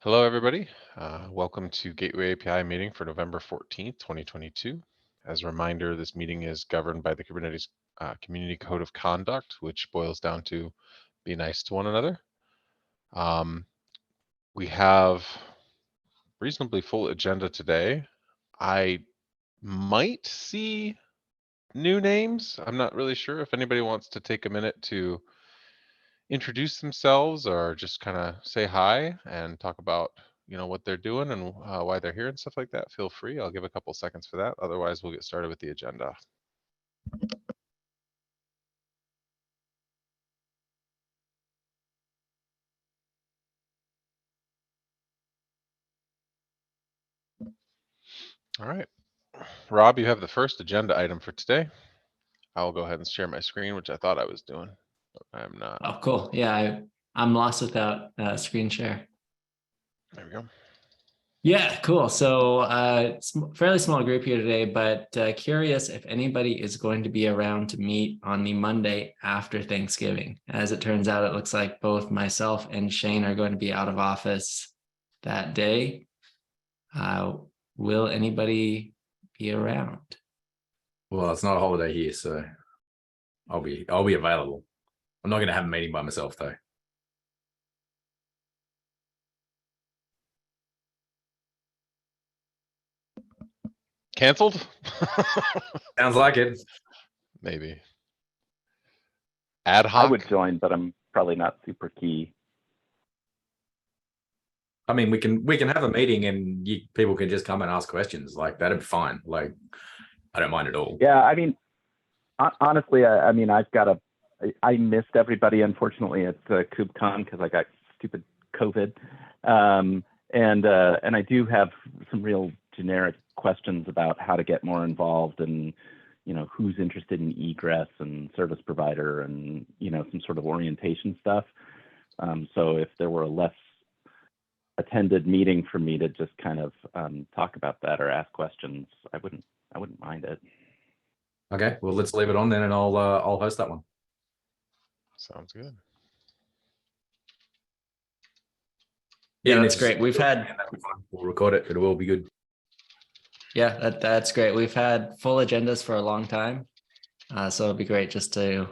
Hello, everybody. Welcome to Gateway API meeting for November 14th, 2022. As a reminder, this meeting is governed by the Kubernetes Community Code of Conduct, which boils down to be nice to one another. We have reasonably full agenda today. I might see new names. I'm not really sure if anybody wants to take a minute to introduce themselves or just kind of say hi and talk about what they're doing and why they're here and stuff like that. Feel free. I'll give a couple seconds for that. Otherwise, we'll get started with the agenda. All right, Rob, you have the first agenda item for today. I'll go ahead and share my screen, which I thought I was doing, but I'm not. Oh, cool. Yeah, I'm lost without screen share. There we go. Yeah, cool. So fairly small group here today, but curious if anybody is going to be around to meet on the Monday after Thanksgiving. As it turns out, it looks like both myself and Shane are going to be out of office that day. Will anybody be around? Well, it's not a holiday here, so I'll be available. I'm not going to have a meeting by myself though. Canceled? Sounds like it. Maybe. Ad hoc? I would join, but I'm probably not super key. I mean, we can have a meeting and people can just come and ask questions. Like that'd be fine. Like I don't mind at all. Yeah, I mean, honestly, I mean, I missed everybody, unfortunately, at KubeCon because I got stupid COVID. And I do have some real generic questions about how to get more involved and, who's interested in egress and service provider and, some sort of orientation stuff. So if there were a less attended meeting for me to just kind of talk about that or ask questions, I wouldn't mind it. Okay, well, let's leave it on then, and I'll host that one. Sounds good. Yeah, that's great. We'll record it. It will be good. Yeah, that's great. We've had full agendas for a long time. So it'll be great just to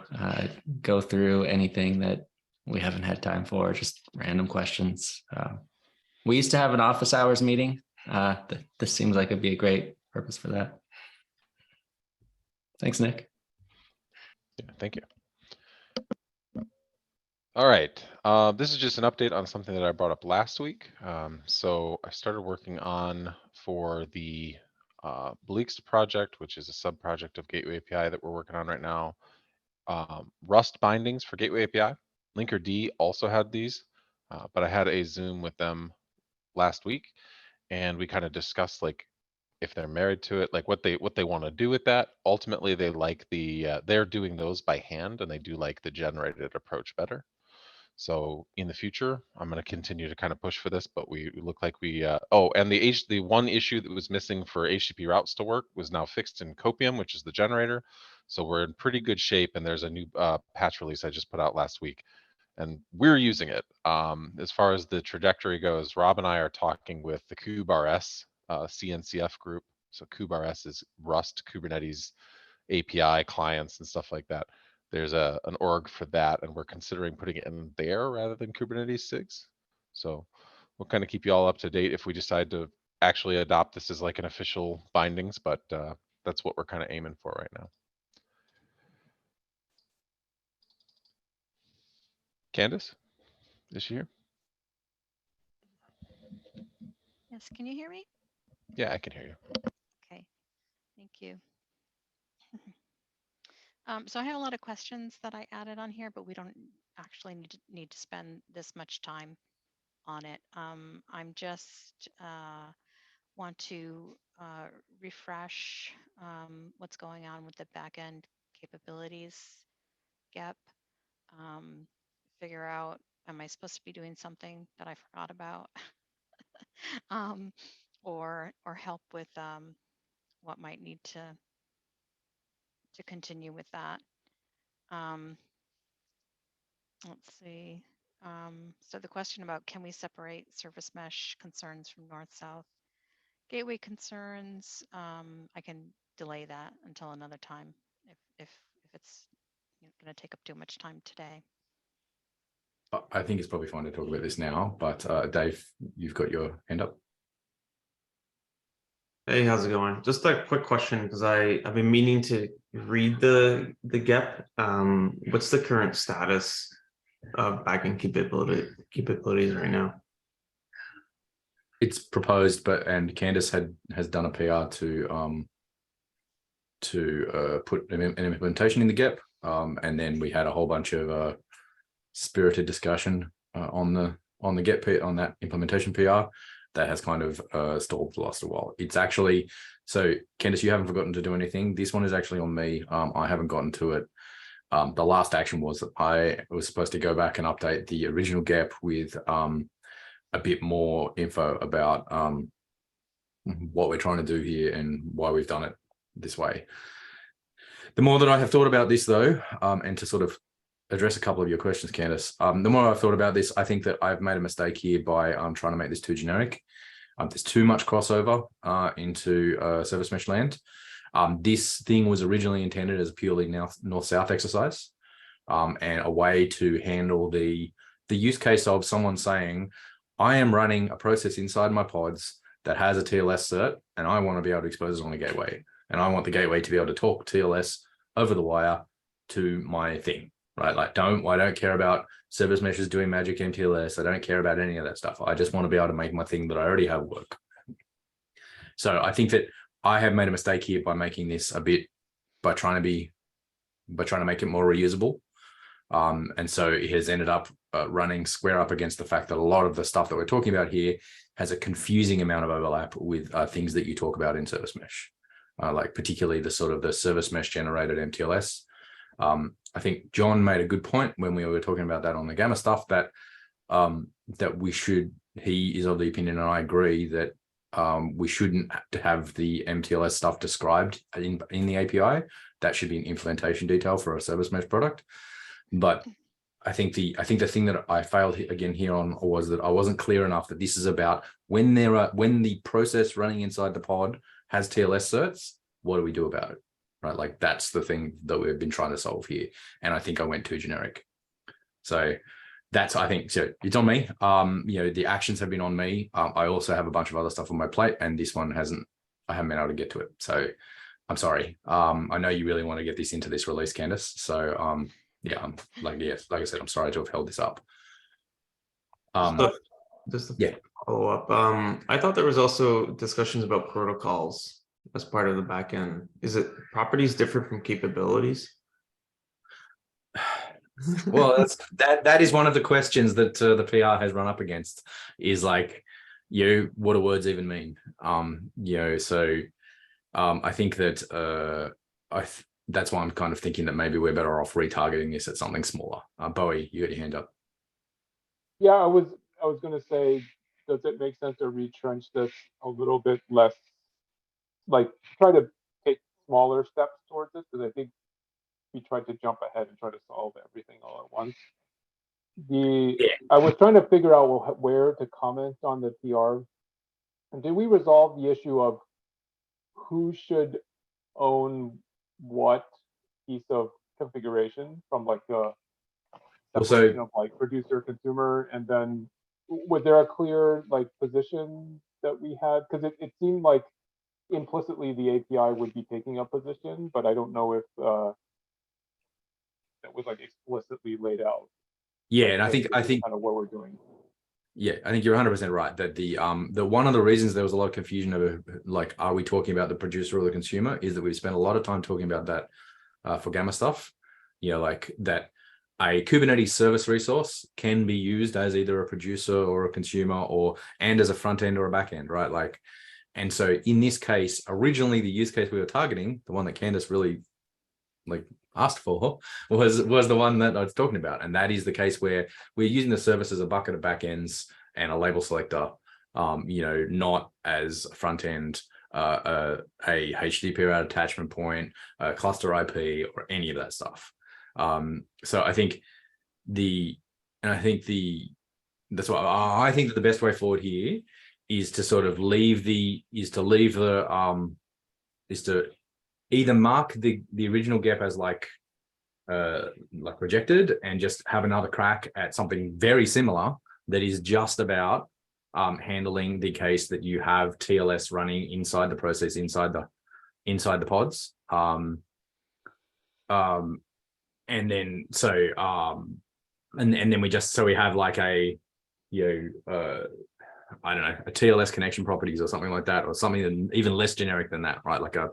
go through anything that we haven't had time for, just random questions. We used to have an office hours meeting. This seems like it'd be a great purpose for that. Thanks, Nick. Yeah, thank you. All right, this is just an update on something that I brought up last week. So I started working on for the Bleaks project, which is a sub-project of Gateway API that we're working on right now. Rust bindings for Gateway API. Linkerd also had these, but I had a Zoom with them last week, and we kind of discussed like if they're married to it, like what they want to do with that. Ultimately, they like the they're doing those by hand, and they do like the generated approach better. So in the future, I'm going to continue to kind of push for this, but we look like we, and the one issue that was missing for HTTP routes to work was now fixed in Copium, which is the generator. So we're in pretty good shape, and there's a new patch release I just put out last week, and we're using it. As far as the trajectory goes, Rob and I are talking with the kubeRS CNCF group. So kubeRS is Rust Kubernetes API clients and stuff like that. There's an org for that, and we're considering putting it in there rather than Kubernetes SIGs. So we'll kind of keep you all up to date if we decide to actually adopt this as like an official bindings, but that's what we're kind of aiming for right now. Candace, is she here? Yes, can you hear me? Yeah, I can hear you. Okay, thank you. So I have a lot of questions that I added on here, but we don't actually need to spend this much time on it. I'm just want to refresh what's going on with the backend capabilities gap. Figure out, am I supposed to be doing something that I forgot about? Or help with what might need to continue with that. Let's see. So the question about can we separate service mesh concerns from north-south gateway concerns, I can delay that until another time if it's going to take up too much time today. I think it's probably fine to talk about this now, but Dave, you've got your hand up. Hey, how's it going? Just a quick question because I've been meaning to read the GEP. What's the current status of backend capabilities right now? It's proposed, and Candace has done a PR to put an implementation in the GEP, and then we had a whole bunch of spirited discussion on the GEP on that implementation PR that has kind of stalled for the last while. It's actually, so Candace, you haven't forgotten to do anything. This one is actually on me. I haven't gotten to it. The last action was that I was supposed to go back and update the original GEP with a bit more info about what we're trying to do here and why we've done it this way. The more that I have thought about this, though, and to sort of address a couple of your questions, Candace, the more I've thought about this, I think that I've made a mistake here by trying to make this too generic. There's too much crossover into service mesh land. This thing was originally intended as a purely north-south exercise, and a way to handle the use case of someone saying, I am running a process inside my pods that has a TLS cert, and I want to be able to expose it on a gateway. And I want the gateway to be able to talk TLS over the wire to my thing, right? Like, I don't care about service meshes doing magic MTLS. I don't care about any of that stuff. I just want to be able to make my thing that I already have work. So I think that I have made a mistake here by making this by trying to make it more reusable. And so it has ended up running square up against the fact that a lot of the stuff that we're talking about here has a confusing amount of overlap with things that you talk about in service mesh, like particularly the sort of the service mesh generated MTLS. I think John made a good point when we were talking about that on the Gamma stuff, that he is of the opinion, and I agree, that we shouldn't have the MTLS stuff described in the API. That should be an implementation detail for a service mesh product. But I think the thing that I failed again here on was that I wasn't clear enough that this is about when the process running inside the pod has TLS certs, what do we do about it? Right? Like, that's the thing that we've been trying to solve here. And I think I went too generic. So I think so it's on me. The actions have been on me. I also have a bunch of other stuff on my plate, and this one I haven't been able to get to it. So I'm sorry. I know you really want to get this into this release, Candace. So yeah, like I said, I'm sorry to have held this up. Just to follow up. I thought there was also discussions about protocols as part of the backend. Is it properties different from capabilities? Well, that is one of the questions that the PR has run up against, is like, what do words even mean? So I think that that's why I'm kind of thinking that maybe we're better off retargeting this at something smaller. Bowie, you got your hand up. Yeah, I was going to say, does it make sense to retrench this a little bit less, like try to take smaller steps towards it? Because I think we tried to jump ahead and try to solve everything all at once. I was trying to figure out where to comment on the PR. And did we resolve the issue of who should own what piece of configuration from like the separation of like producer consumer? And then was there a clear like position that we had? Because it seemed like implicitly the API would be taking a position, but I don't know if that was like explicitly laid out. Yeah, and I think kind of what we're doing. Yeah, I think you're 100% right that the one of the reasons there was a lot of confusion over like, are we talking about the producer or the consumer, is that we've spent a lot of time talking about that for Gamma stuff. Like that a Kubernetes service resource can be used as either a producer or a consumer, and as a front end or a back end, right? Like, and so in this case, originally the use case we were targeting, the one that Candace really like asked for, was the one that I was talking about. And that is the case where we're using the service as a bucket of backends and a label selector, not as a front end, a HTTP route attachment point, a cluster IP, or any of that stuff. So I think I think that's why I think that the best way forward here is to sort of leave the is to either mark the original gap as like rejected and just have another crack at something very similar that is just about handling the case that you have TLS running inside the process, inside the pods. And then and then we have like a I don't know, a TLS connection properties or something like that, or something even less generic than that, right? Like a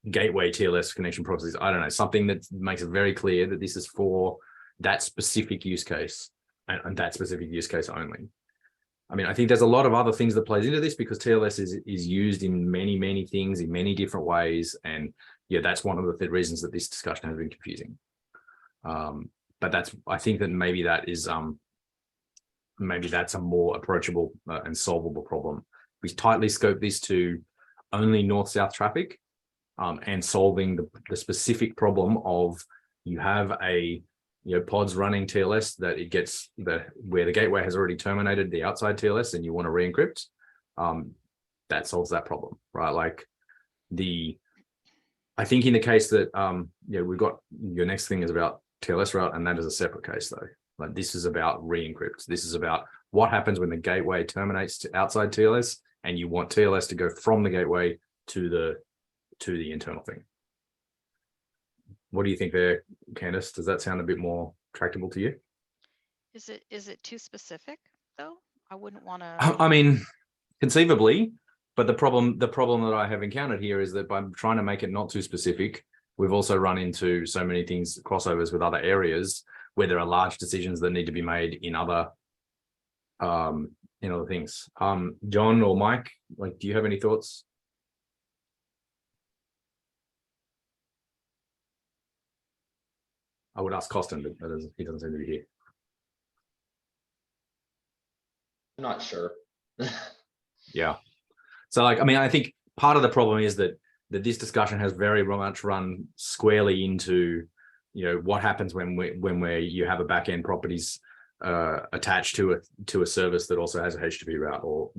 gateway TLS connection properties. I don't know, something that makes it very clear that this is for that specific use case and that specific use case only. I mean, I think there's a lot of other things that plays into this because TLS is used in many things in many different ways, and that's one of the reasons that this discussion has been confusing. But I think that maybe that's a more approachable and solvable problem. We tightly scope this to only north-south traffic, and solving the specific problem of you have a pods running TLS that it gets where the gateway has already terminated the outside TLS and you want to re-encrypt. That solves that problem, right? Like I think in the case that we've got your next thing is about TLS route, and that is a separate case though. Like this is about re-encrypt. This is about what happens when the gateway terminates to outside TLS and you want TLS to go from the gateway to the internal thing. What do you think there, Candice? Does that sound a bit more tractable to you? Is it too specific though? I wouldn't want to. I mean, conceivably, but the problem that I have encountered here is that by trying to make it not too specific, we've also run into so many things, crossovers with other areas where there are large decisions that need to be made in other things. John or Mike, like, do you have any thoughts? I would ask Costin, but he doesn't seem to be here. I'm not sure. Yeah. So, like, I mean, I think part of the problem is that this discussion has very much run squarely into, what happens when you have a backend properties attached to a service that also has a HTTP route, or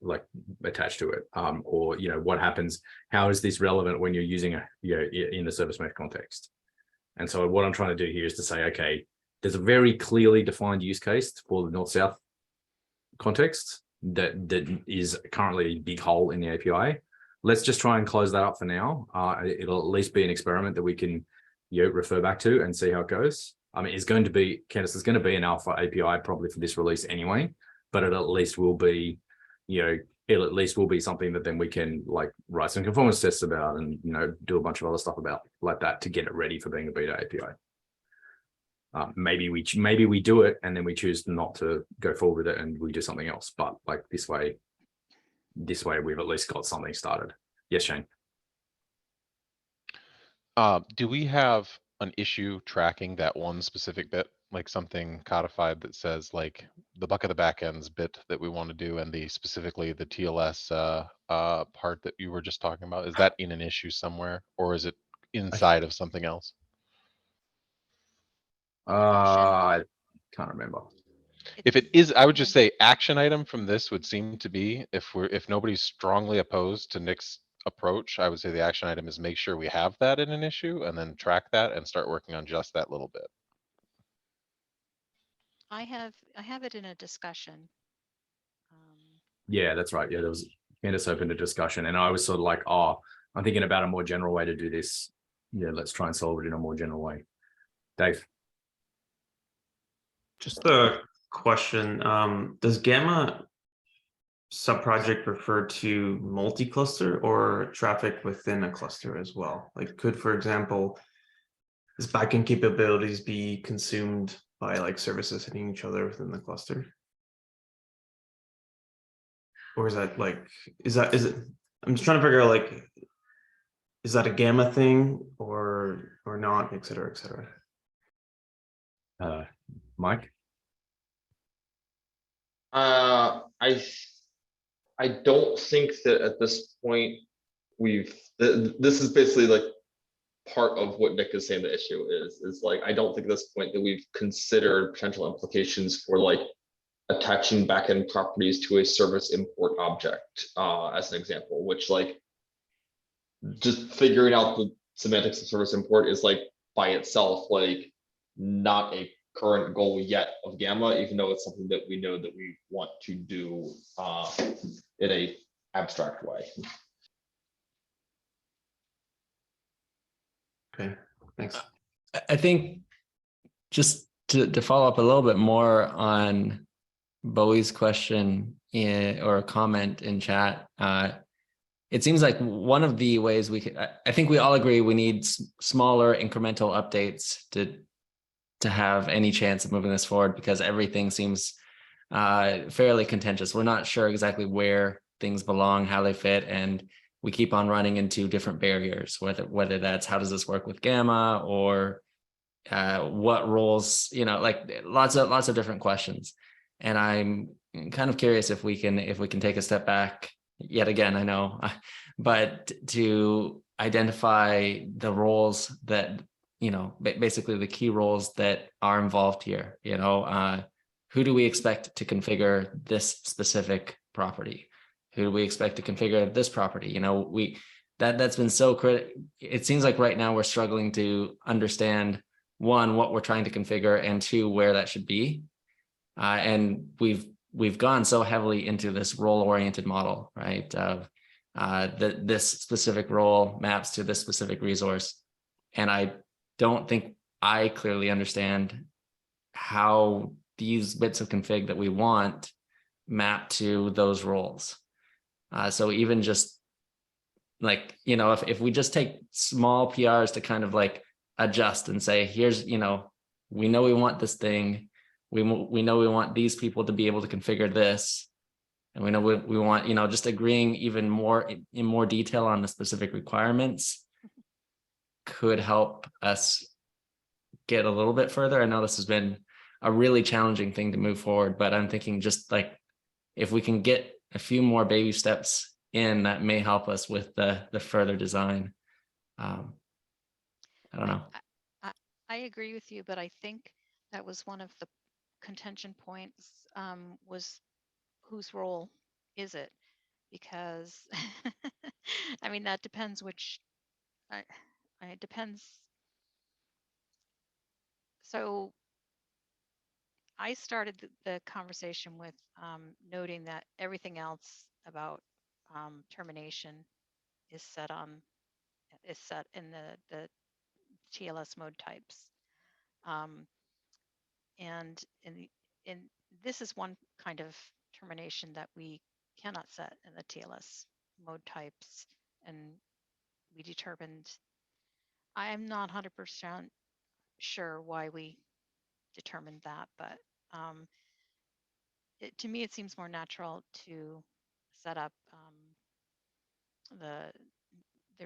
like attached to it, or what happens? How is this relevant when you're using in the service mesh context? And so what I'm trying to do here is to say, okay, there's a very clearly defined use case for the north-south context that is currently a big hole in the API. Let's just try and close that up for now. It'll at least be an experiment that we can refer back to and see how it goes. I mean, it's going to be, Candice, there's going to be an alpha API probably for this release anyway, but it at least will be, something that then we can like write some conformance tests about and do a bunch of other stuff about like that to get it ready for being a beta API. Maybe we do it and then we choose not to go forward with it and we do something else. But like this way we've at least got something started. Yes, Shane. Do we have an issue tracking that one specific bit, like something codified that says like the bucket of the backends bit that we want to do and specifically the TLS part that you were just talking about? Is that in an issue somewhere, or is it inside of something else? I can't remember. If it is, I would just say action item from this would seem to be, if nobody's strongly opposed to Nick's approach, I would say the action item is make sure we have that in an issue and then track that and start working on just that little bit. I have it in a discussion. Yeah, that's right. Yeah, there was Candice opened a discussion and I was sort of like, oh, I'm thinking about a more general way to do this. Yeah, let's try and solve it in a more general way. Dave. Just a question. Does Gamma subproject refer to multi-cluster or traffic within a cluster as well? Like, could, for example, this backend capabilities be consumed by like services hitting each other within the cluster? Or is that like, is it, I'm just trying to figure out like, is that a Gamma thing or not, et cetera, et cetera. Mike? I don't think that at this point this is basically like part of what Nick is saying the issue is like, I don't think at this point that we've considered potential implications for like attaching backend properties to a service import object, as an example, which like just figuring out the semantics of service import is like by itself, like not a current goal yet of Gamma, even though it's something that we know that we want to do in a abstract way. Okay, thanks. I think just to follow up a little bit more on Bowie's question or comment in chat, it seems like one of the ways we could, I think we all agree we need smaller incremental updates to have any chance of moving this forward, because everything seems fairly contentious. We're not sure exactly where things belong, how they fit, and we keep on running into different barriers, whether that's how does this work with Gamma, or what roles, like lots of different questions. And I'm kind of curious if we can take a step back yet again, I know, but to identify the roles that, basically the key roles that are involved here. Who do we expect to configure this specific property? Who do we expect to configure this property? That's been so critical. It seems like right now we're struggling to understand, one, what we're trying to configure, and two, where that should be. And we've gone so heavily into this role-oriented model, right? Of this specific role maps to this specific resource. And I don't think I clearly understand how these bits of config that we want map to those roles. So even just like, if we just take small PRs to kind of like adjust and say, here's, we know we want this thing. We know we want these people to be able to configure this. And we know we want, just agreeing even more in more detail on the specific requirements could help us get a little bit further. I know this has been a really challenging thing to move forward, but I'm thinking just like if we can get a few more baby steps in, that may help us with the further design. I don't know. I agree with you, but I think that was one of the contention points, was whose role is it? Because I mean, that depends which, it depends. So I started the conversation with noting that everything else about termination is set in the TLS mode types. And in this is one kind of termination that we cannot set in the TLS mode types. And we determined, I am not 100% sure why we determined that, but to me, it seems more natural to set up the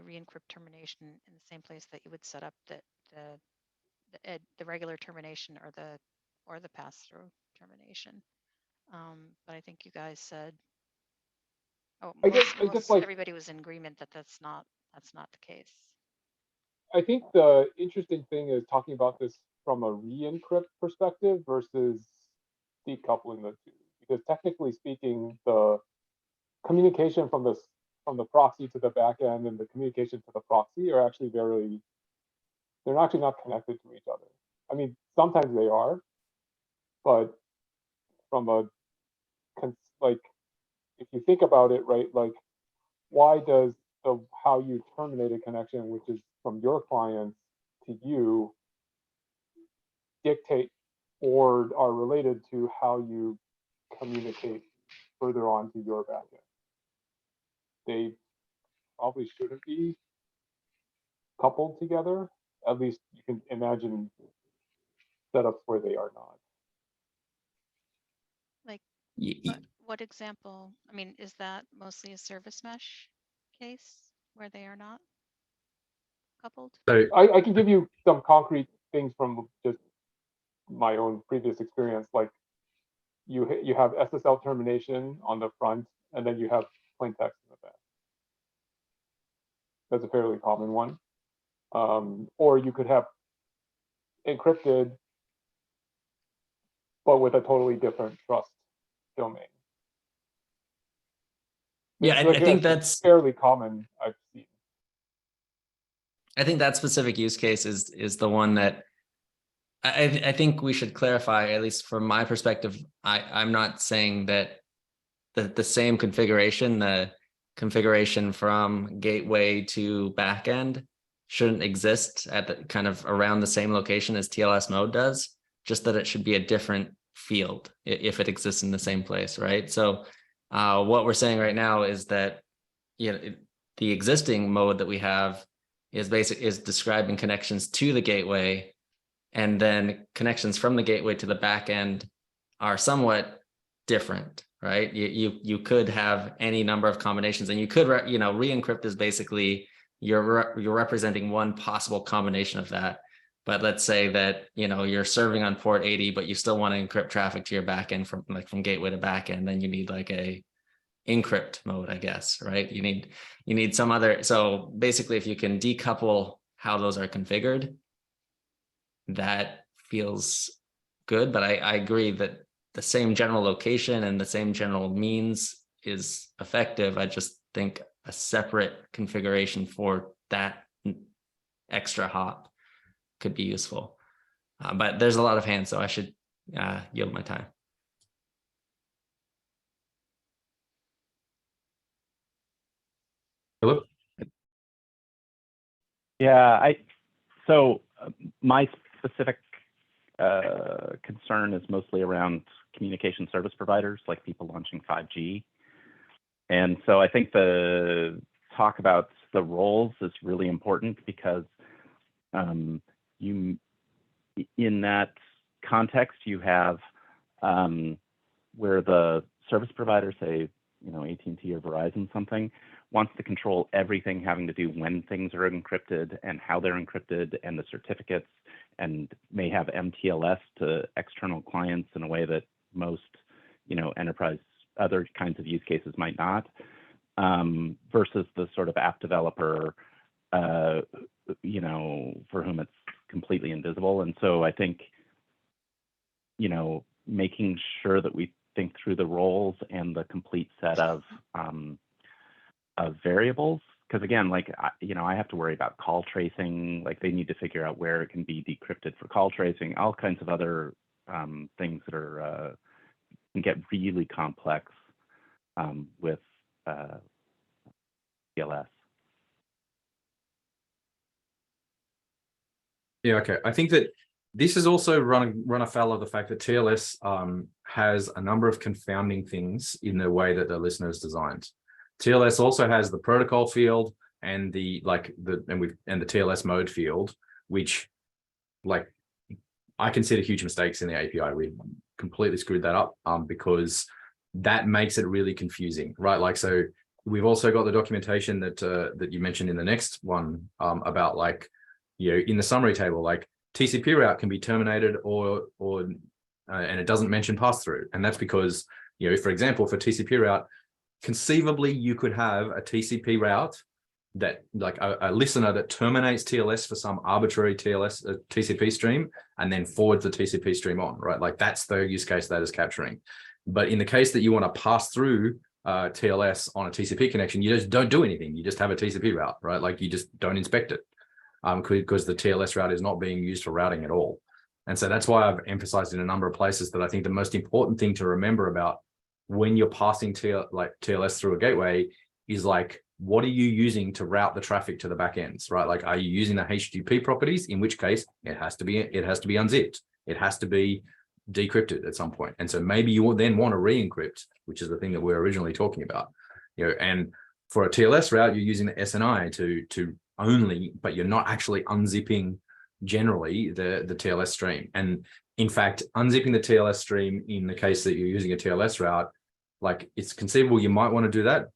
re-encrypt termination in the same place that you would set up the regular termination or the pass-through termination. But I think you guys said, I guess like everybody was in agreement that that's not the case. I think the interesting thing is talking about this from a re-encrypt perspective versus decoupling the two, because technically speaking, the communication from the proxy to the backend and the communication to the proxy are actually they're actually not connected to each other. I mean, sometimes they are, but from a like, if you think about it, right, like why does how you terminate a connection, which is from your clients to you, dictate or are related to how you communicate further on to your backend? They probably shouldn't be coupled together. At least you can imagine setups where they are not. Like, Y- what example? I mean, is that mostly a service mesh case where they are not coupled? So I can give you some concrete things from just my own previous experience. Like you have SSL termination on the front, and then you have plain text in the back. That's a fairly common one. Or you could have encrypted, but with a totally different trust domain. Yeah, I Again, think it's that's fairly common, I've seen. I think that specific use case is the one that I think we should clarify, at least from my perspective. I'm not saying that the same configuration, the configuration from gateway to backend, shouldn't exist at the kind of around the same location as TLS mode does, just that it should be a different field if it exists in the same place, right? So what we're saying right now is that the existing mode that we have is describing connections to the gateway, and then connections from the gateway to the backend are somewhat different, right? You could have any number of combinations, and you could re-encrypt is basically you're representing one possible combination of that. But let's say that you're serving on port 80, but you still want to encrypt traffic to your backend from gateway to backend, then you need like a encrypt mode, I guess, right? You need some other. So basically, if you can decouple how those are configured, that feels good. But I agree that the same general location and the same general means is effective. I just think a separate configuration for that extra hop could be useful. But there's a lot of hands, so I should yield my time. Philip? Yeah, so my specific concern is mostly around communication service providers, like people launching 5G. And so I think the talk about the roles is really important, because in that context, you have where the service provider, say, AT&T or Verizon something, wants to control everything having to do when things are encrypted and how they're encrypted and the certificates, and may have MTLS to external clients in a way that most, enterprise other kinds of use cases might not, versus the sort of app developer, for whom it's completely invisible. And so I think, making sure that we think through the roles and the complete set of variables, because again, I have to worry about call tracing. Like, they need to figure out where it can be decrypted for call tracing, all kinds of other things that are can get really complex with TLS. Yeah, okay. I think that this is also run afoul of the fact that TLS has a number of confounding things in the way that the listener is designed. TLS also has the protocol field and the TLS mode field, which, like, I consider huge mistakes in the API. We completely screwed that up because that makes it really confusing, right? Like, so we've also got the documentation that you mentioned in the next one about, like, in the summary table, like, TCP route can be terminated or and it doesn't mention pass through. And that's because, for example, for TCP route, conceivably you could have a TCP route that, like, a listener that terminates TLS for some arbitrary TCP stream and then forwards the TCP stream on, right? Like, that's the use case that is capturing. But in the case that you want to pass through TLS on a TCP connection, you just don't do anything. You just have a TCP route, right? Like, you just don't inspect it because the TLS route is not being used for routing at all. And so that's why I've emphasized in a number of places that I think the most important thing to remember about when you're passing TLS through a gateway is, like, what are you using to route the traffic to the back ends, right? Like, are you using the HTTP properties? In which case, it has to be unzipped. It has to be decrypted at some point. And so maybe you will then want to re-encrypt, which is the thing that we're originally talking about. And for a TLS route, you're using the SNI to only, but you're not actually unzipping generally the TLS stream. And in fact, unzipping the TLS stream in the case that you're using a TLS route, like, it's conceivable you might want to do that,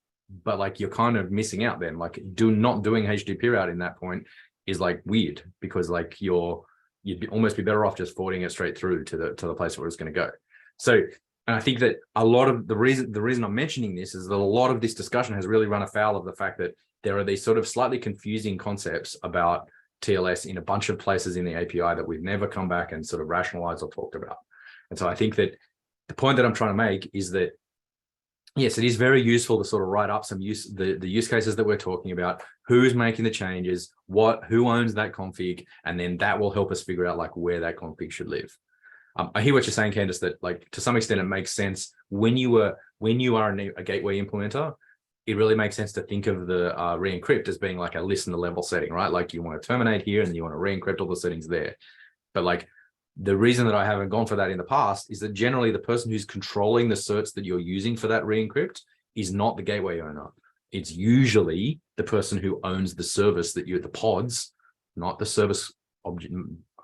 but, like, you're kind of missing out then. Like, not doing HTTP route in that point is, like, weird, because, like, you'd almost be better off just forwarding it straight through to the place where it's going to go. So, and I think that a lot of the reason I'm mentioning this is that a lot of this discussion has really run afoul of the fact that there are these sort of slightly confusing concepts about TLS in a bunch of places in the API that we've never come back and sort of rationalized or talked about. And so I think that the point that I'm trying to make is that, yes, it is very useful to sort of write up the use cases that we're talking about, who's making the changes, who owns that config, and then that will help us figure out like where that config should live. I hear what you're saying, Candice, that like to some extent it makes sense when you are a gateway implementer. It really makes sense to think of the re-encrypt as being like a listen to level setting, right? Like you want to terminate here and you want to re-encrypt all the settings there. But like the reason that I haven't gone for that in the past is that generally the person who's controlling the certs that you're using for that re-encrypt is not the gateway owner. It's usually the person who owns the service that the pods, not the service object.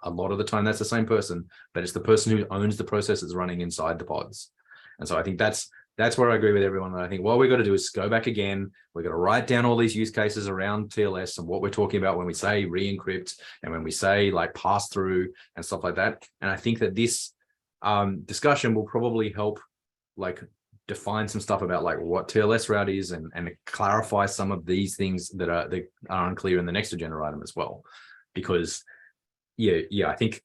A lot of the time that's the same person, but it's the person who owns the processes running inside the pods. And so I think that's where I agree with everyone. And I think what we got to do is go back again. We're going to write down all these use cases around TLS and what we're talking about when we say re-encrypt and when we say like pass through and stuff like that. And I think that this discussion will probably help like define some stuff about like what TLS route is and clarify some of these things that are unclear in the next agenda item as well. Because yeah, I think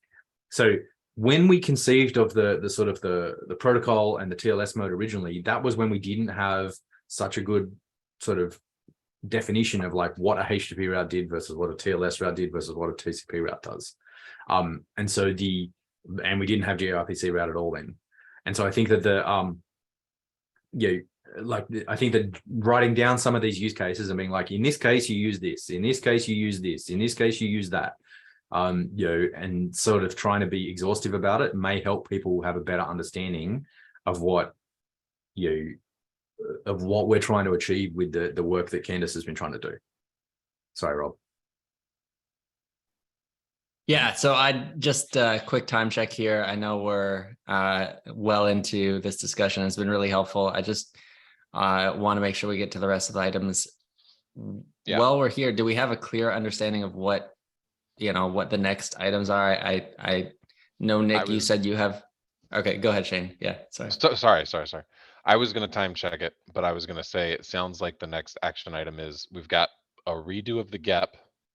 so. When we conceived of the sort of the protocol and the TLS mode originally, that was when we didn't have such a good sort of definition of like what a HTTP route did versus what a TLS route did versus what a TCP route does. And we didn't have gRPC route at all then. And so I think that I think that writing down some of these use cases and being like, in this case, you use this, in this case, you use this, in this case, you use that. And sort of trying to be exhaustive about it may help people have a better understanding of what we're trying to achieve with the work that Candice has been trying to do. Sorry, Rob. Yeah, so I just a quick time check here. I know we're well into this discussion. It's been really helpful. I just want to make sure we get to the rest of the items. Yeah. While we're here, do we have a clear understanding of what the next items are? I know, Nick, you said you have. Okay, go ahead, Shane. Yeah, sorry. Sorry. I was going to time check it, but I was going to say it sounds like the next action item is we've got a redo of the GEP,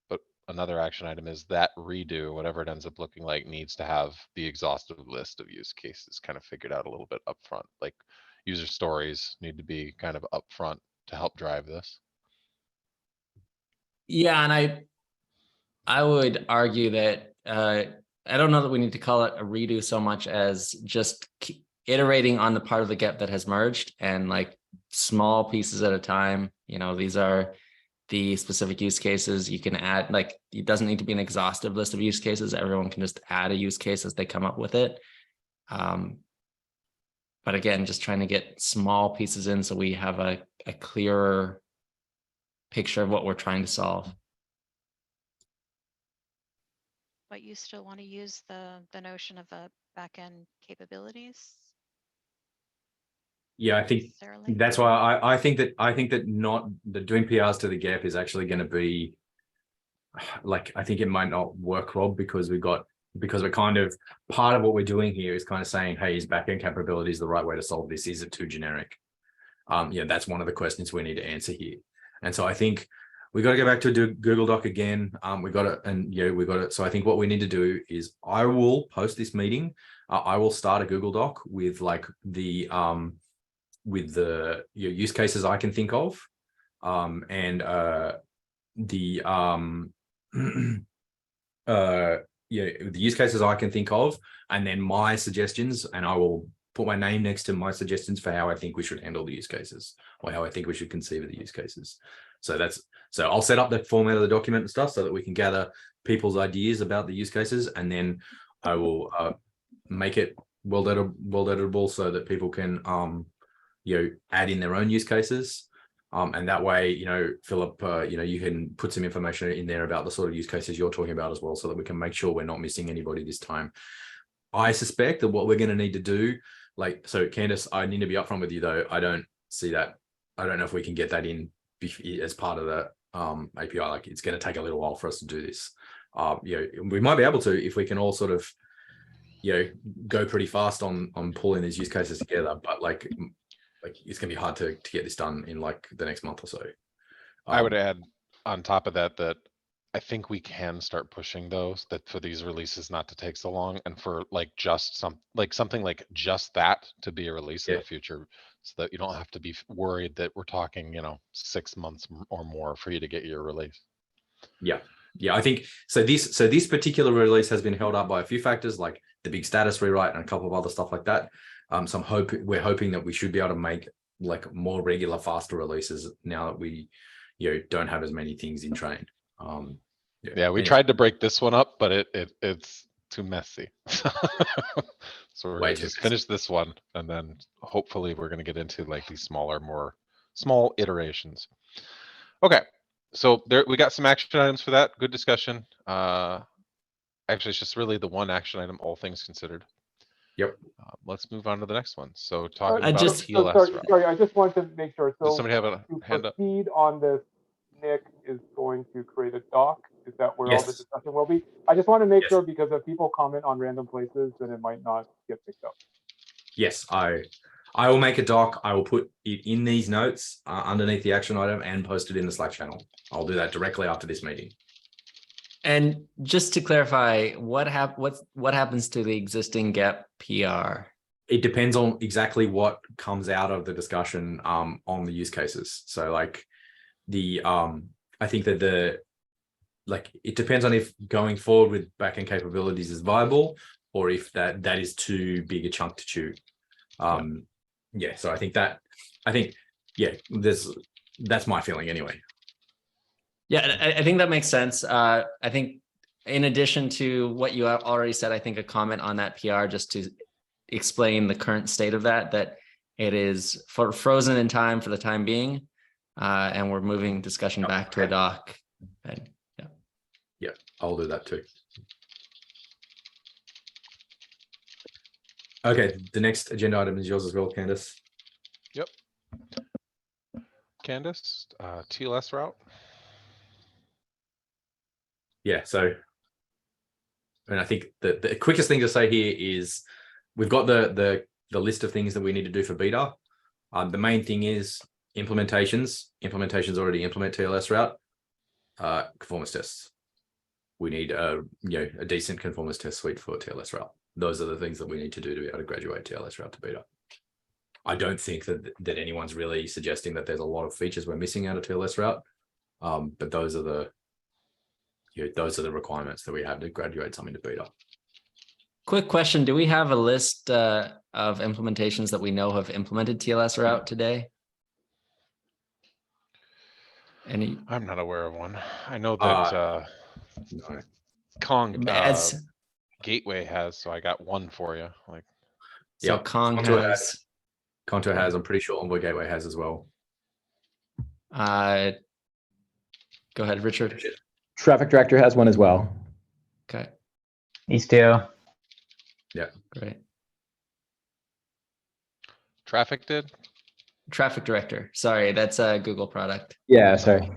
but another action item is that redo, whatever it ends up looking like, needs to have the exhaustive list of use cases kind of figured out a little bit upfront. Like user stories need to be kind of upfront to help drive this. Yeah, and I would argue that I don't know that we need to call it a redo so much as just iterating on the part of the GEP that has merged and like small pieces at a time. These are the specific use cases. You can add, like, it doesn't need to be an exhaustive list of use cases. Everyone can just add a use case as they come up with it. But again, just trying to get small pieces in so we have a clearer picture of what we're trying to solve. But you still want to use the notion of a backend capabilities? Yeah, I think that's why I think that not doing PRs to the GEP is actually going to be like, I think it might not work, Rob, because we're kind of, part of what we're doing here is kind of saying, hey, is backend capabilities the right way to solve this? Is it too generic? That's one of the questions we need to answer here. And so I think we got to go back to Google Doc again. So I think what we need to do is I will post this meeting. I will start a Google Doc with like the use cases I can think of, the use cases I can think of, and then my suggestions, and I will put my name next to my suggestions for how I think we should handle the use cases or how I think we should conceive of the use cases. So I'll set up the format of the document and stuff so that we can gather people's ideas about the use cases, and then I will make it well editable so that people can add in their own use cases. And that way, Philip, you can put some information in there about the sort of use cases you're talking about as well, so that we can make sure we're not missing anybody this time. I suspect that what we're going to need to do, so Candice, I need to be upfront with you though. I don't see that. I don't know if we can get that in as part of the API. Like, it's going to take a little while for us to do this. We might be able to if we can all sort of, go pretty fast on pulling these use cases together. But like it's going to be hard to get this done in like the next month or so. I would add on top of that I think we can start pushing those that for these releases not to take so long and for like just something like just that to be a release in Yeah. the future so that you don't have to be worried that we're talking, 6 months or more for you to get your release. Yeah. I think so. This particular release has been held up by a few factors, like the big status rewrite and a couple of other stuff like that. So we're hoping that we should be able to make like more regular, faster releases now that we, don't have as many things in train. Yeah, we anyway, tried to break this one up, but it's too messy. So we're Way gonna too just messy. finish this one and then hopefully we're gonna get into like these more small iterations. Okay, so there we got some action items for that. Good discussion. Actually, it's just really the one action item, all things considered. Yep. Let's move on to the next one. So talking I about just- TLS route. Sorry, I just wanted to make sure. Does So somebody have a to hand up? proceed on this, Nick is going to create a doc. Is that where all the Yes. discussion will be? I just want to make Yes. sure because if people comment on random places, then it might not get picked up. Yes, I will make a doc. I will put it in these notes underneath the action item and post it in the Slack channel. I'll do that directly after this meeting. And just to clarify, what happens to the existing GEP PR? It depends on exactly what comes out of the discussion on the use cases. So like I think that it depends on if going forward with backend capabilities is viable or if that is too big a chunk to chew. So I think that's my feeling anyway. Yeah, I think that makes sense. I think in addition to what you already said, I think a comment on that PR just to explain the current state of that it is frozen in time for the time being, and we're moving discussion back to a doc. And Yeah, I'll do that too. Okay, the next agenda item is yours as well, Candice. Yep. Candice, TLS route. Yeah, so and I think the quickest thing to say here is we've got the list of things that we need to do for beta. The main thing is implementations. Implementations already implement TLS route. Conformance tests. We need a decent conformance test suite for TLS route. Those are the things that we need to do to be able to graduate TLS route to beta. I don't think that anyone's really suggesting that there's a lot of features we're missing out of TLS route, but those are the requirements that we have to graduate something to beta. quick question: do we have a list of implementations that we know have implemented TLS route today? Any? I'm not aware of one. I know that No. Kong As Gateway has, so I got one for you. Like, so, Yeah, Kong Contour has. Contour has. I'm pretty sure Envoy Gateway has as well. Go ahead, Richard. Traffic Director has one as well. Okay, Istio. great. Traffic did. Traffic Director. Sorry, that's a Google product. Yeah, sorry.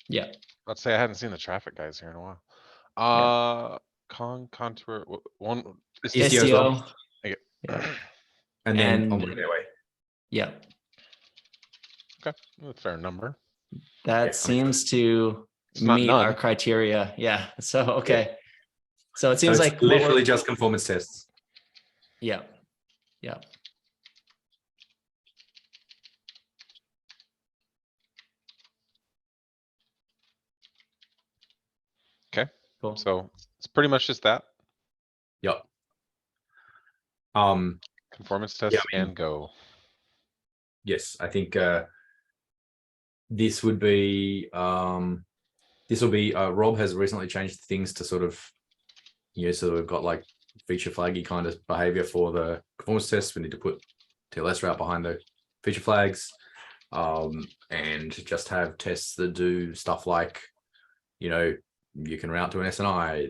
Yeah. Let's say I hadn't seen the traffic guys here in a while. Kong Contour one is Istio as well. Istio. Okay. Yeah. And then And- Envoy Gateway. Yeah. Okay, a fair number. That seems to It's not meet none. our criteria. Yeah. So, okay. So it seems So like it's what we're- literally just conformance tests. Yeah. Yeah. Okay. Cool. So it's pretty much just that. Yep. Conformance tests I mean- and go. Yes, I think this would be Rob has recently changed things to sort of so we've got like feature flaggy kind of behavior for the conformance tests. We need to put TLS route behind the feature flags, and just have tests that do stuff like you can route to an SNI,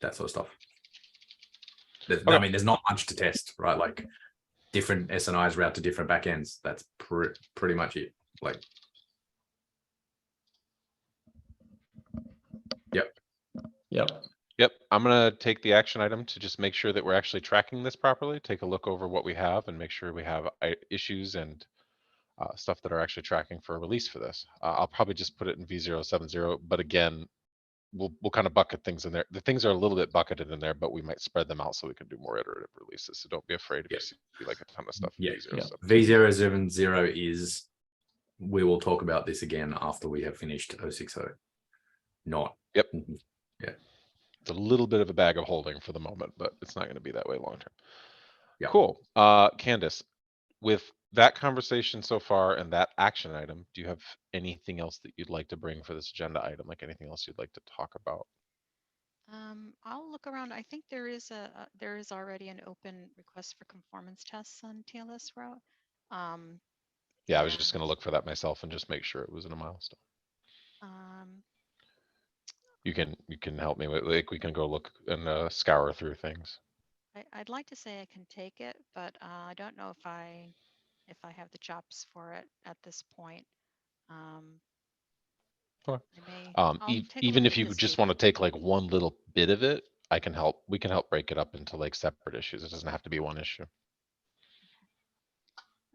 that sort of stuff. I mean, there's not much to test, right? Like different SNIs route to different backends. That's pretty much it. Like, Yep. Yep, I'm gonna take the action item to just make sure that we're actually tracking this properly, take a look over what we have and make sure we have issues and stuff that are actually tracking for a release for this. I'll probably just put it in V070, but again, we'll kind of bucket things in there. The things are a little bit bucketed in there, but we might spread them out so we can do more iterative releases. So don't be afraid if you see like a ton of stuff in Yeah. V070. V070 is, we will talk about this again after we have finished 060. Not. Yep. Yeah. It's a little bit of a bag of holding for the moment, but it's not going to be that way long term. Yeah. Cool. Candace, with that conversation so far and that action item, do you have anything else that you'd like to bring for this agenda item? Like anything else you'd like to talk about? I'll look around. I think there is there is already an open request for conformance tests on TLS route. Yeah, I was just and, going to look for that myself and just make sure it was in a milestone. You can help me with, like, we can go look and scour through things. I'd like to say I can take it, but I don't know if I have the chops for it at this point. Okay. I'll take a Even look if at you this just week. want to take like one little bit of it, I can help. We can help break it up into like separate issues. It doesn't have to be one issue.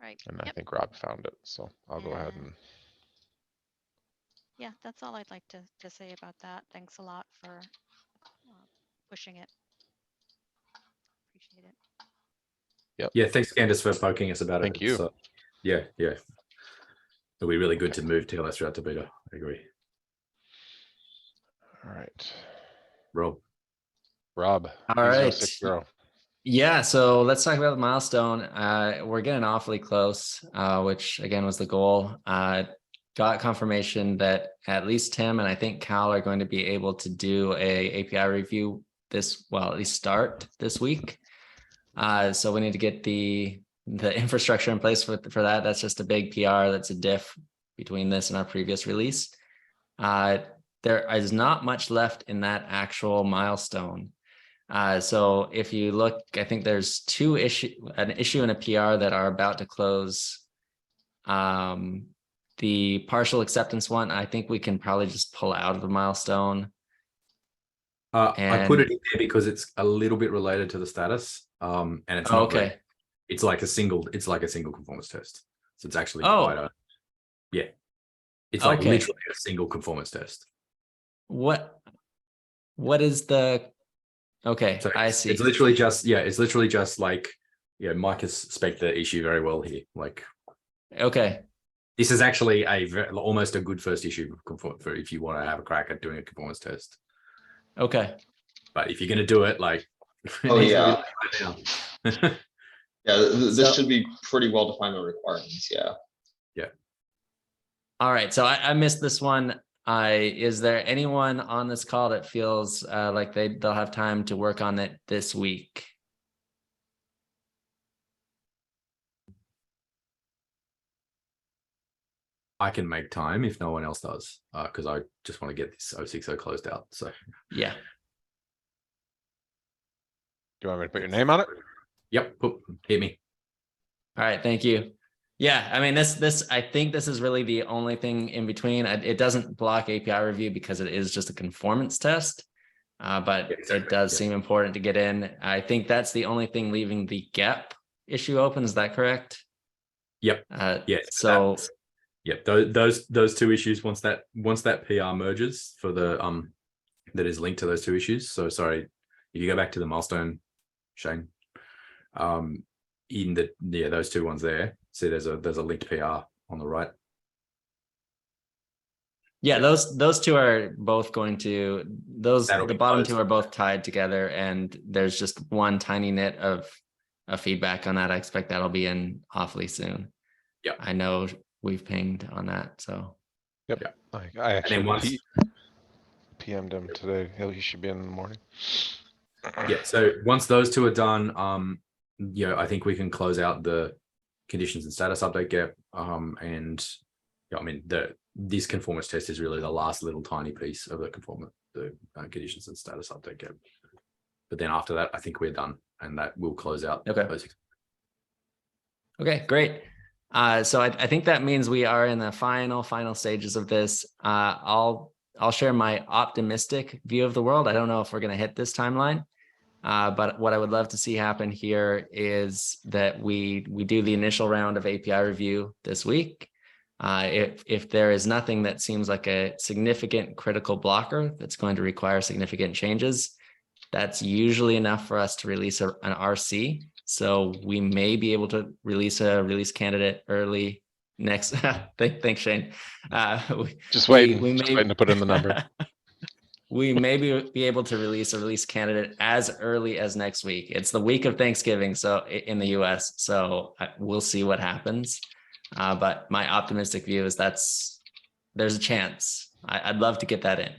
Right. And I think Rob found it, so I'll go ahead and. Yeah, that's all I'd like to say about that. Thanks a lot for pushing it. Appreciate it. Yep. Yeah, thanks, Candace, for poking us about it. Thank you. Yeah. It'll be really good to move TLS route to beta. I agree. All right. Rob. All right. V060. Yeah, so let's talk about the milestone. We're getting awfully close, which again was the goal. Got confirmation that at least Tim and I think Cal are going to be able to do a API review at least start this week. So we need to get the infrastructure in place for that. That's just a big PR. That's a diff between this and our previous release. There is not much left in that actual milestone. So if you look, I think there's an issue and a PR that are about to close. The partial acceptance one, I think we can probably just pull out of the milestone. I put it in there because it's a little bit related to the status. And it's not okay. great. It's like a single conformance test. So it's actually it's like literally a single conformance test. What is the okay? So I see. It's literally just like, Mike has spec'd the issue very well here. Like, okay. This is actually almost a good first issue for if you want to have a crack at doing a conformance test. Okay. But if you're going to do it, like, yeah, this should be pretty well defined on requirements. Yeah. All right. So I missed this one. Is there anyone on this call that feels like they'll have time to work on it this week? I can make time if no one else does, because I just want to get this 060 closed out. So yeah. Do you want me to put your name on it? Yep, hit me. All right, thank you. Yeah, I mean, I think this is really the only thing in between. It doesn't block API review because it is just a conformance test, but it does seem important to get in. I think that's the only thing leaving the gap issue open. Is that correct? Yep. So. Yep. Those two issues. Once that PR merges for the that is linked to those two issues. So sorry, if you go back to the milestone, Shane, in those two ones there. See, there's a linked PR on the right. Yeah, those two are both going to the bottom two are both tied together, and there's just one tiny nit of feedback on that. I expect that'll be in awfully soon. Yeah, I know we've pinged on that. So yep. I actually PM'd him today. He should be in the morning. Yeah. So once those two are done, I think we can close out the conditions and status update gap. And I mean, this conformance test is really the last little tiny piece of the conditions and status update gap. But then after that, I think we're done, and that will close out. Okay, great. So I think that means we are in the final stages of this. I'll share my optimistic view of the world. I don't know if we're going to hit this timeline, But what I would love to see happen here is that we do the initial round of API review this week. If there is nothing that seems like a significant critical blocker that's going to require significant changes, that's usually enough for us to release an RC. So we may be able to release a release candidate early next. Thanks, Shane. Just waiting. We Just may waiting to put in the number. we may be able to release a release candidate as early as next week. It's the week of Thanksgiving, so in the US. So we'll see what happens. But my optimistic view is there's a chance. I'd love to get that in.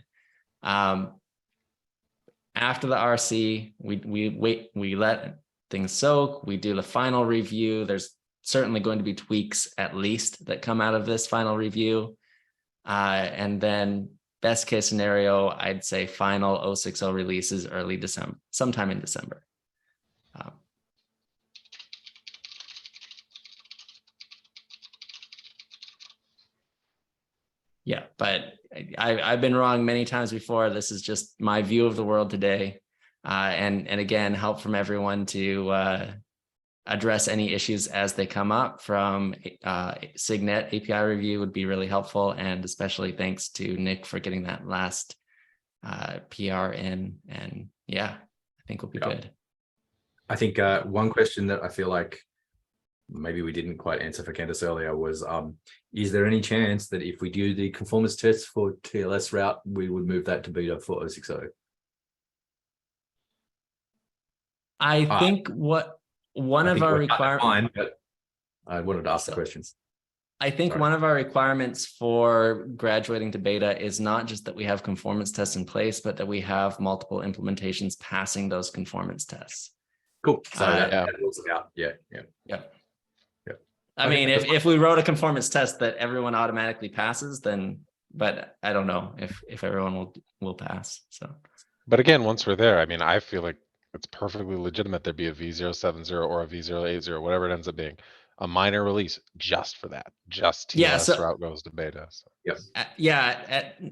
After the RC, we let things soak. We do the final review. There's certainly going to be tweaks at least that come out of this final review. And then best case scenario, I'd say final 060 releases early December, sometime in December. Yeah, but I've been wrong many times before. This is just my view of the world today. And again, help from everyone to address any issues as they come up from SIGNet API review would be really helpful. And especially thanks to Nick for getting that last PR in. And yeah, I think we'll be good. I think one question that I feel like maybe we didn't quite answer for Candace earlier was, is there any chance that if we do the conformance test for TLS route, we would move that to beta for 060? I think what one of our requirements, but I wanted to ask the questions. I think one of our requirements for graduating to beta is not just that we have conformance tests in place, but that we have multiple implementations passing those conformance tests. Cool. So that rules it out. Yeah. I mean, if we wrote a conformance test that everyone automatically passes, then, but I don't know if everyone will pass. So, but again, once we're there, I mean, I feel like it's perfectly legitimate there be a V070 or a V080, whatever it ends up being, a minor release just for that, just TLS route goes to beta. So.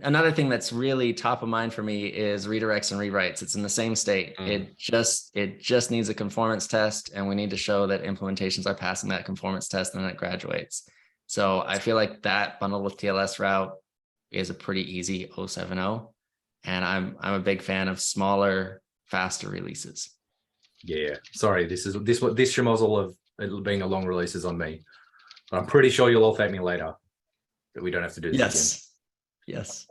Another thing that's really top of mind for me is redirects and rewrites. It's in the same state. It just needs a conformance test, and we need to show that implementations are passing that conformance test, and then it graduates. So I feel like that bundled with TLS route is a pretty easy 070, and I'm a big fan of smaller, faster releases. Yeah, sorry, this schmozzle of it being a long release is on me, but I'm pretty sure you'll all thank me later that we don't have to do this again. Yes.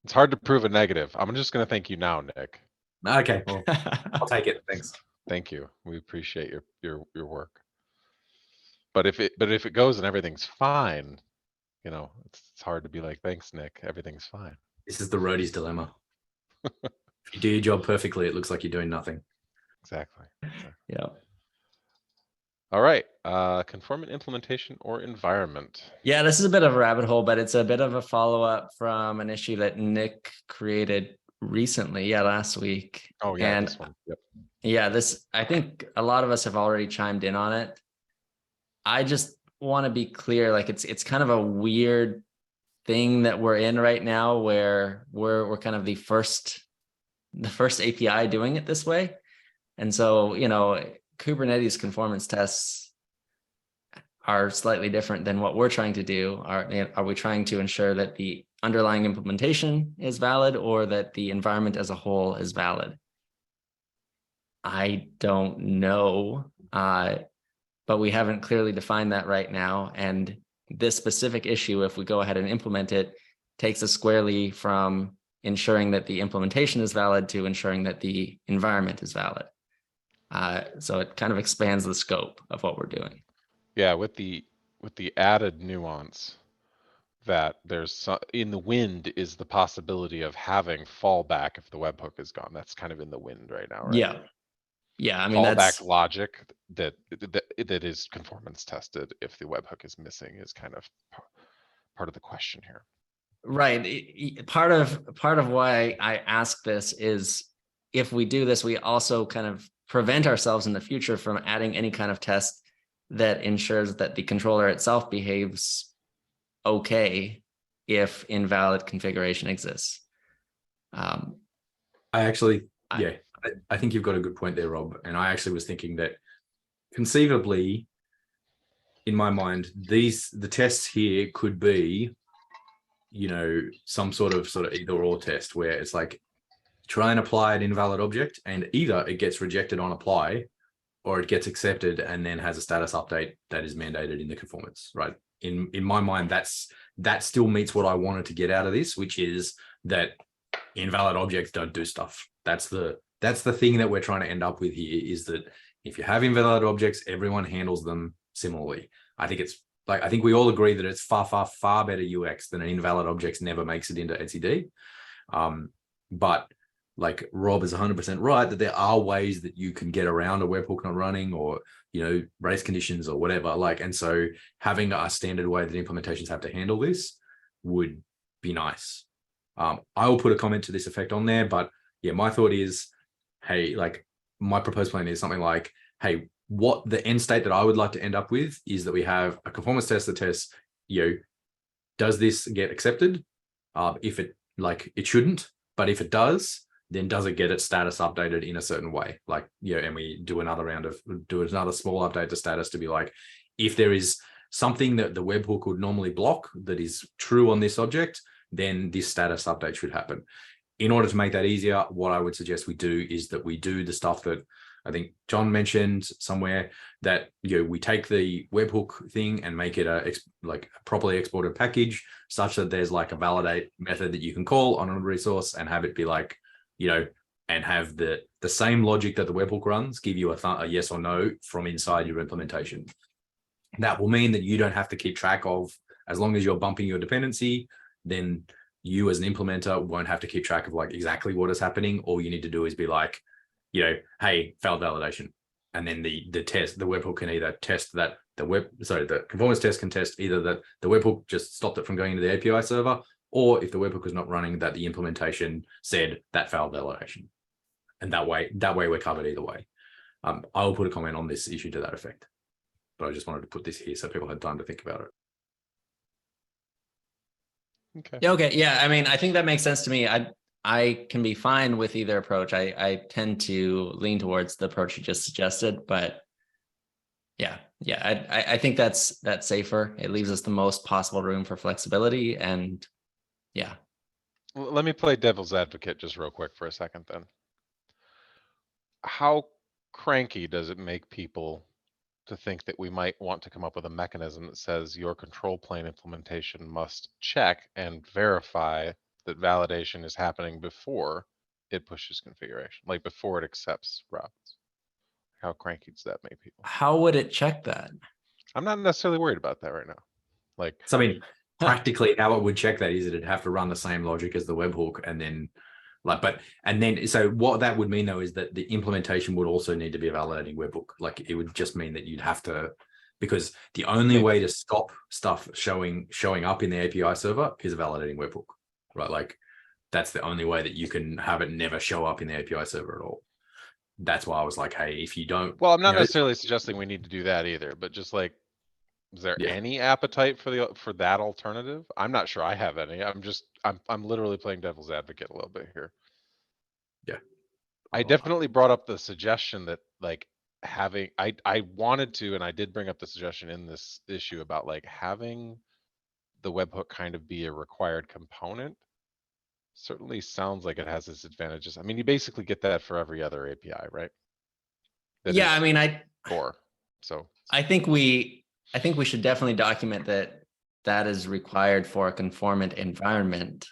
It's hard to prove a negative. I'm just going to thank you now, Nick. Okay, well, I'll take it. Thanks. Thank you. We appreciate your work. But if it goes and everything's fine, you know, it's hard to be like, thanks, Nick. Everything's fine. This is the roadie's dilemma. If you do your job perfectly, it looks like you're doing nothing. Exactly. Yeah. All right. Conformant implementation or environment. Yeah, this is a bit of a rabbit hole, but it's a bit of a follow-up from an issue that Nick created recently. Yeah, last week. Oh, yeah, this one. Yep. Yeah, I think a lot of us have already chimed in on it. I just want to be clear, like it's kind of a weird thing that we're in right now where we're kind of the first API doing it this way. And so, you know, Kubernetes conformance tests are slightly different than what we're trying to do. Are we trying to ensure that the underlying implementation is valid or that the environment as a whole is valid? I don't know, but we haven't clearly defined that right now. And this specific issue, if we go ahead and implement it, takes us squarely from ensuring that the implementation is valid to ensuring that the environment is valid. So it kind of expands the scope of what we're doing. Yeah, with the added nuance that there's in the wind is the possibility of having fallback if the webhook is gone. That's kind of in the wind right now, right? Yeah. I mean, fallback logic that is conformance tested if the webhook is missing is kind of part of the question here. Right. Part of why I ask this is if we do this, we also kind of prevent ourselves in the future from adding any kind of test that ensures that the controller itself behaves okay if invalid configuration exists. I I think you've got a good point there, Rob. And I actually was thinking that conceivably, in my mind, the tests here could be, some sort of either or test where it's like try and apply an invalid object, and either it gets rejected on apply, or it gets accepted and then has a status update that is mandated in the conformance, right? In my mind, that still meets what I wanted to get out of this, which is that invalid objects don't do stuff. That's the thing that we're trying to end up with here, is that if you have invalid objects, everyone handles them similarly. I think we all agree that it's far better UX than an invalid object never makes it into etcd. But like Rob is 100% right that there are ways that you can get around a webhook not running, or race conditions or whatever. And so having a standard way that implementations have to handle this would be nice. I will put a comment to this effect on there, but yeah, my thought is, hey, my proposed plan is something like, hey, what the end state that I would like to end up with is that we have a conformance test that tests, does this get accepted? If it it shouldn't, but if it does, then does it get its status updated in a certain way? And we do another small update to status to be like, if there is something that the webhook would normally block that is true on this object, then this status update should happen. In order to make that easier, what I would suggest we do is that we do the stuff that I think John mentioned somewhere, that we take the webhook thing and make it a properly exported package, such that there's a validate method that you can call on a resource and have it be and have the same logic that the webhook runs give you a yes or no from inside your implementation. That will mean that you don't have to keep track of, as long as you're bumping your dependency, then you as an implementer won't have to keep track of exactly what is happening. All you need to do is be hey, failed validation. And then the webhook can either test that the conformance test can test either that the webhook just stopped it from going into the API server, or if the webhook is not running, that the implementation said that failed validation. And that way we're covered either way. I will put a comment on this issue to that effect, but I just wanted to put this here so people had time to think about it. Okay. Yeah. Okay. Yeah. I mean, I think that makes sense to me. I can be fine with either approach. I tend to lean towards the approach you just suggested, but yeah. I think that's safer. It leaves us the most possible room for flexibility, and yeah. Let me play devil's advocate just real quick for a second then. How cranky does it make people to think that we might want to come up with a mechanism that says your control plane implementation must check and verify that validation is happening before it pushes configuration, before it accepts routes? How cranky does that make people? How would it check that? I'm not necessarily worried about that right now. So I mean, practically how it would check that is it'd have to run the same logic as the webhook, and then so what that would mean though is that the implementation would also need to be a validating webhook. It would just mean that you'd have to, because the only way to stop stuff showing up in the API server is a validating webhook, right? That's the only way that you can have it never show up in the API server at all. That's why I was like, hey, if you don't, well, I'm not necessarily suggesting we need to do that either, but just is there any appetite for that alternative? I'm not sure I have any. I'm literally playing devil's advocate a little bit here. Yeah. I definitely brought up the suggestion that having, I wanted to, and I did bring up the suggestion in this issue about having the webhook kind of be a required component. Certainly sounds like it has its advantages. I mean, you basically get that for every other API, right? Yeah, I mean, core. So I think we should definitely document that is required for a conformant environment,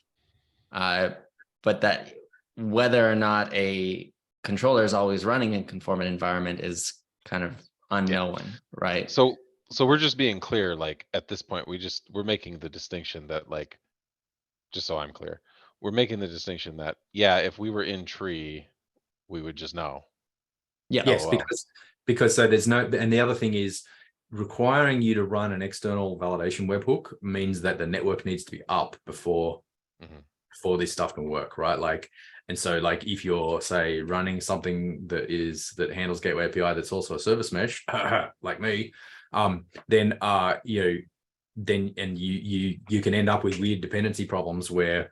but that whether or not a controller is always running in conformant environment is kind of unknown, right? So we're just being clear, at this point, we're making the distinction that just so I'm clear, we're making the distinction that, yeah, if we were in tree, we would just know. Yeah. Yes, because so there's no, and the other thing is requiring you to run an external validation webhook means that the network needs to be up before this stuff can work, right? And so if you're say running something that handles gateway API that's also a service mesh, like me, then you can end up with weird dependency problems where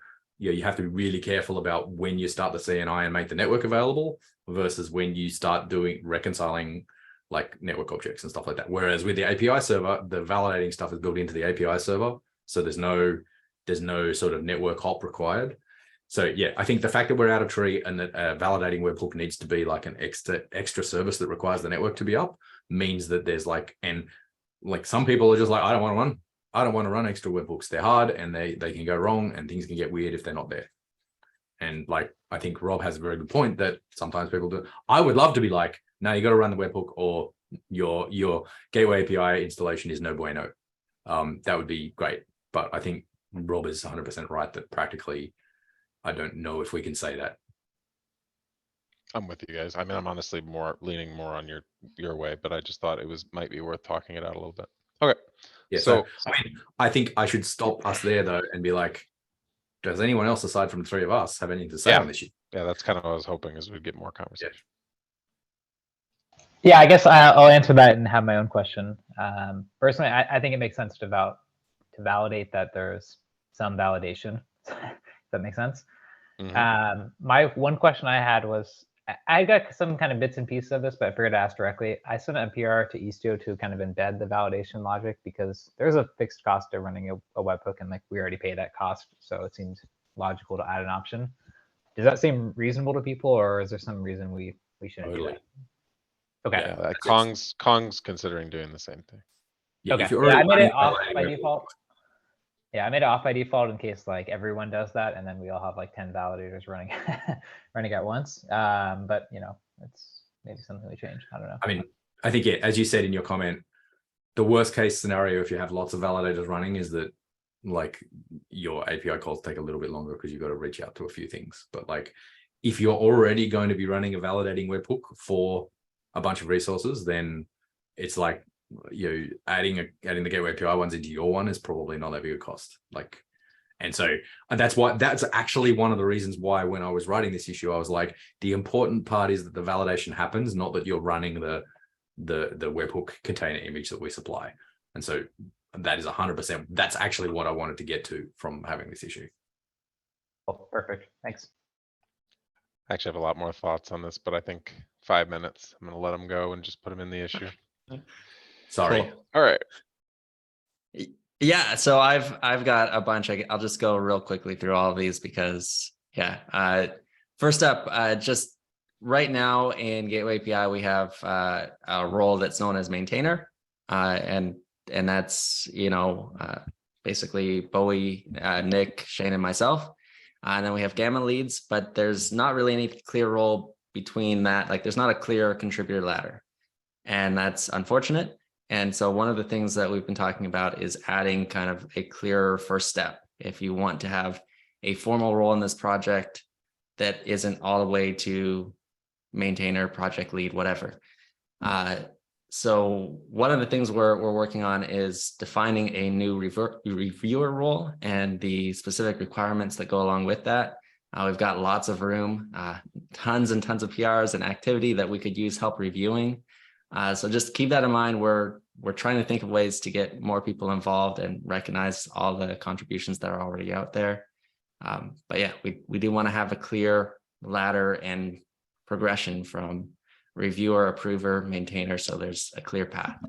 you have to be really careful about when you start the CNI and make the network available versus when you start reconciling like network objects and stuff like that. Whereas with the API server, the validating stuff is built into the API server, so there's no sort of network hop required. So yeah, I think the fact that we're out of tree and that validating webhook needs to be like an extra service that requires the network to be up means that there's some people are just like, I don't want to run extra webhooks. They're hard and they can go wrong and things can get weird if they're not there. And like, I think Rob has a very good point that sometimes people do. I would love to be like, no, you got to run the webhook or your gateway API installation is no bueno. That would be great. But I think Rob is 100% right that practically, I don't know if we can say that. I'm with you guys. I mean, I'm honestly leaning more on your way, but I just thought might be worth talking it out a little bit. Okay. Yeah. So I mean, I think I should stop us there though and be like, does anyone else aside from the three of us have anything to say on this issue? Yeah, that's kind of what I was hoping, is we'd get more conversation. Yeah, I guess I'll answer that and have my own question. Personally, I think it makes sense to validate that there's some validation. Does that make sense? Mhm. My one question I had was, I got some kind of bits and pieces of this, but I figured to ask directly. I sent a PR to Istio to kind of embed the validation logic because there's a fixed cost to running a webhook, and like we already pay that cost, so it seems logical to add an option. Does that seem reasonable to people, or is there some reason we shouldn't do that? Okay. Yeah, Kong's considering doing the same thing. Yeah, okay. if you're I made it running off validating by webhook, default. Yeah, I made it off by default in case like everyone does that, and then we all have like 10 validators running running at once. But you know, it's maybe something we change. I don't know. I mean, I think as you said in your comment, the worst case scenario if you have lots of validators running is that like your API calls take a little bit longer because you've got to reach out to a few things. But like if you're already going to be running a validating webhook for a bunch of resources, then it's like adding the gateway API ones into your one is probably not that big a cost. Like, and so that's actually one of the reasons why when I was writing this issue, I was like, the important part is that the validation happens, not that you're running the webhook container image that we supply. And so that is 100%. That's actually what I wanted to get to from having this issue. Oh, perfect. Thanks. I actually have a lot more thoughts on this, but I think 5 minutes. I'm going to let them go and just put them in the issue. Sorry. Cool. All right. Yeah, so I've got a bunch. I'll just go real quickly through all of these because first up, just right now in Gateway API we have a role that's known as maintainer, and that's basically Bowie, Nick, Shane, and myself, and then we have Gamma leads, but there's not really any clear role between that. Like there's not a clear contributor ladder, and that's unfortunate. And so one of the things that we've been talking about is adding kind of a clearer first step. If you want to have a formal role in this project that isn't all the way to maintainer, project lead, whatever. So one of the things we're working on is defining a new reviewer role and the specific requirements that go along with that. We've got lots of room, tons and tons of PRs and activity that we could use help reviewing. So just keep that in mind. We're trying to think of ways to get more people involved and recognize all the contributions that are already out there. But yeah, we do want to have a clear ladder and progression from reviewer, approver, maintainer, so there's a clear path.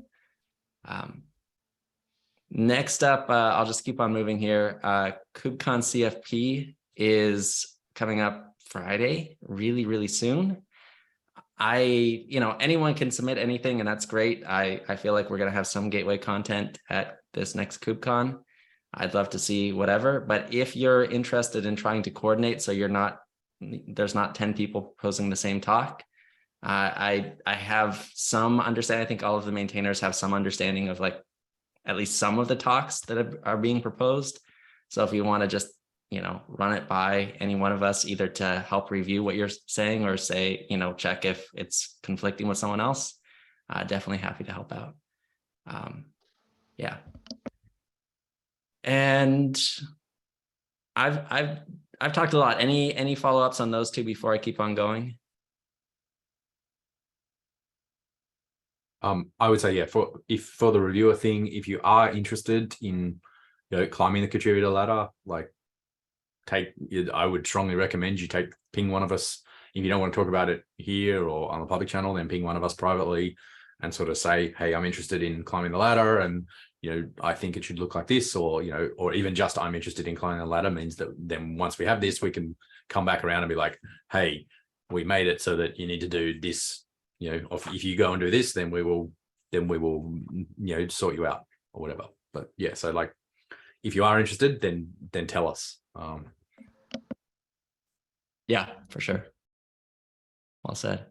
Next up, I'll just keep on moving here. KubeCon CFP is coming up Friday, really, really soon. Anyone can submit anything, and that's great. I feel like we're going to have some gateway content at this next KubeCon. I'd love to see whatever, but if you're interested in trying to coordinate so there's not 10 people proposing the same talk, I have some understanding. I think all of the maintainers have some understanding of like at least some of the talks that are being proposed. So if you want to just run it by any one of us, either to help review what you're saying or say, check if it's conflicting with someone else, definitely happy to help out. Yeah. And I've talked a lot. Any follow-ups on those two before I keep on going? I would say, yeah, for the reviewer thing, if you are interested in climbing the contributor ladder, like I would strongly recommend you ping one of us. If you don't want to talk about it here or on the public channel, then ping one of us privately and sort of say, hey, I'm interested in climbing the ladder, and I think it should look like this, or or even just I'm interested in climbing the ladder means that then once we have this, we can come back around and be like, hey, we made it so that you need to do this. If you go and do this, then we will sort you out or whatever. But yeah, so like, if you are interested, then tell us. Yeah, for sure. Well said.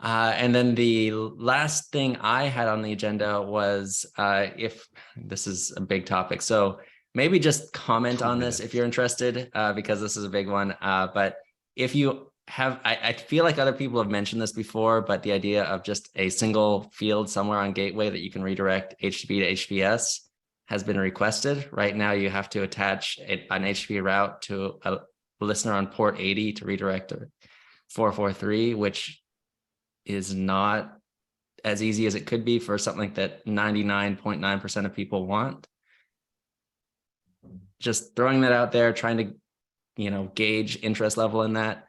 And then the last thing I had on the agenda was if this is a big topic, so maybe just comment on this if you're interested, because this is a big one. But if you have, I feel like other people have mentioned this before, but the idea of just a single field somewhere on Gateway that you can redirect HTTP to HTTPS has been requested. Right now, you have to attach an HTTP route to a listener on port 80 to redirect to 443, which is not as easy as it could be for something that 99.9% of people want. Just throwing that out there, trying to, gauge interest level in that.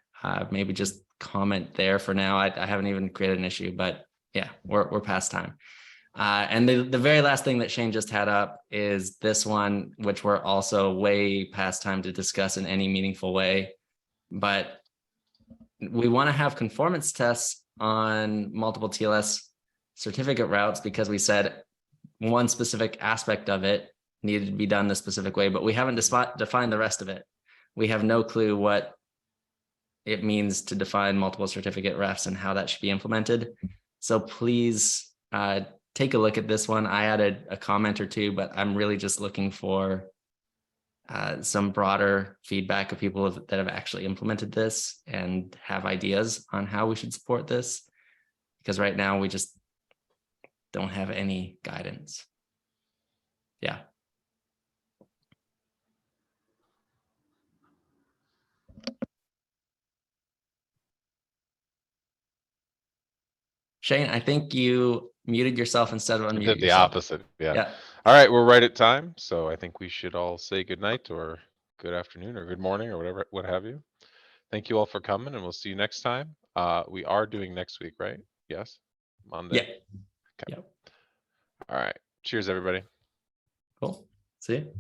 Maybe just comment there for now. I haven't even created an issue, but yeah, we're past time. And the very last thing that Shane just had up is this one, which we're also way past time to discuss in any meaningful way. But we want to have conformance tests on multiple TLS certificate routes because we said one specific aspect of it needed to be done the specific way, but we haven't defined the rest of it. We have no clue what it means to define multiple certificate refs and how that should be implemented. So please take a look at this one. I added a comment or two, but I'm really just looking for some broader feedback of people that have actually implemented this and have ideas on how we should support this. Because right now we just don't have any guidance. Yeah. Shane, I think you muted yourself instead of I unmuting did the yourself. opposite. Yeah. Yeah. All right, we're right at time, so I think we should all say good night or good afternoon or good morning or whatever, what have you. Thank you all for coming, and we'll see you next time. We are doing next week, right? Yes, Monday. Yeah. Okay. Yep. All right. Cheers, everybody. Cool. See you.